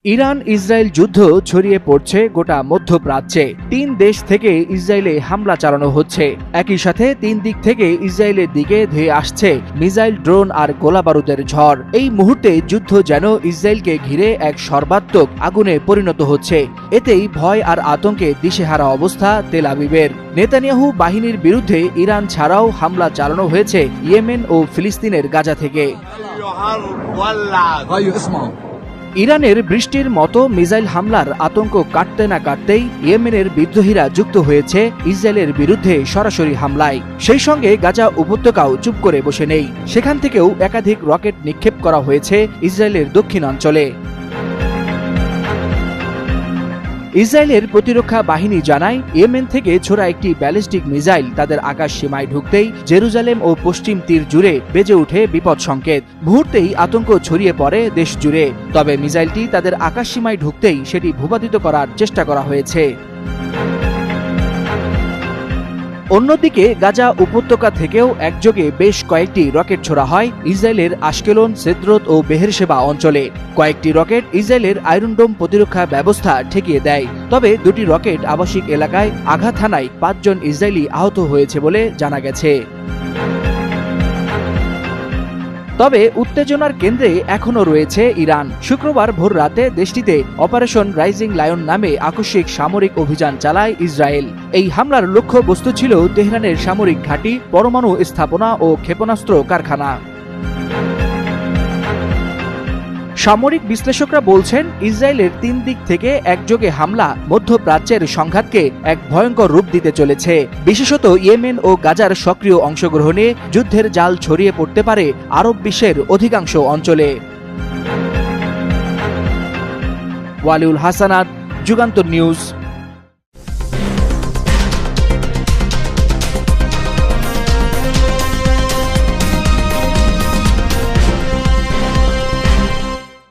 Iran Israel যুদ্ধ ছড়িয়ে পড়ছে গোটা মধ্যপ্রাচ্যে। ৩ দেশ থেকে ইসরায়েলে হামলা চালানো হচ্ছে। একই সাথে ৩ দিক থেকে ইসরায়েলের দিকে ধেয়ে আসছে মিসাইল, ড্রোন আর গোলাবারুদের ঝড়। এই মুহূর্তে যুদ্ধ যেন ইসরায়েলকে ঘিরে এক সর্বাত্মক আগুনে পরিণত হচ্ছে। এতেই ভয় আর আতঙ্কে দিশেহারা অবস্থা তেল আবিবের। নেতানিয়াহু বাহিনীর বিরুদ্ধে ইরান ছাড়াও হামলা চালানো হয়েছে ইয়েমেন ও ফিলিস্তিনের গাজা থেকে। ইরানের বৃষ্টির মতো মিসাইল হামলার আতঙ্ক কাটতে না কাটতেই ইয়েমেনের বিদ্রোহীরা যুক্ত হয়েছে ইসরায়েলের বিরুদ্ধে সরাসরি হামলায়। সেই সঙ্গে গাজা উপত্যকাও চুপ করে বসে নেই। সেখান থেকেও একাধিক রকেট নিক্ষেপ করা হয়েছে ইসরায়েলের দক্ষিণাঞ্চলে। ইসরায়েলের প্রতিরক্ষা বাহিনী জানায়, ইয়েমেন থেকে ছোড়া একটি ব্যালিস্টিক মিসাইল তাদের আকাশ সীমায় ঢুকতেই জেরুজালেম ও পশ্চিম তীর জুড়ে বেজে ওঠে বিপদ সংকেত। মুহূর্তেই আতঙ্ক ছড়িয়ে পড়ে দেশ জুড়ে। তবে মিসাইলটি তাদের আকাশ সীমায় ঢুকতেই সেটি ভূপাতিত করার চেষ্টা করা হয়েছে। অন্যদিকে গাজা উপত্যকা থেকেও একযোগে বেশ কয়েকটি রকেট ছোড়া হয় ইসরায়েলের আশকেলন, সেদ্রত ও বেহেরশেবা অঞ্চলে। কয়েকটি রকেট ইসরায়েলের আয়রন ডোম প্রতিরক্ষা ব্যবস্থা ঠেকিয়ে দেয়। তবে দুটি রকেট আবাসিক এলাকায় আঘাত হানায় ৫ জন ইসরায়েলি আহত হয়েছে বলে জানা গেছে। তবে উত্তেজনার কেন্দ্রে এখনও রয়েছে ইরান। শুক্রবার ভোর রাতে দেশটিতে অপারেশন রাইজিং লায়ন নামে আকস্মিক সামরিক অভিযান চালায় ইসরায়েল। এই হামলার লক্ষ্যবস্তু ছিল তেহরানের সামরিক ঘাঁটি, পরমাণু স্থাপনা ও ক্ষেপণাস্ত্র কারখানা। সামরিক বিশ্লেষকরা বলছেন, ইসরায়েলের ৩ দিক থেকে একযোগে হামলা মধ্যপ্রাচ্যের সংঘাতকে এক ভয়ঙ্কর রূপ দিতে চলেছে। বিশেষত ইয়েমেন ও গাজার সক্রিয় অংশগ্রহণে যুদ্ধের জাল ছড়িয়ে পড়তে পারে আরব বিশ্বের অধিকাংশ অঞ্চলে। ওয়ালিউল হাসানাত, যুগান্তর নিউজ।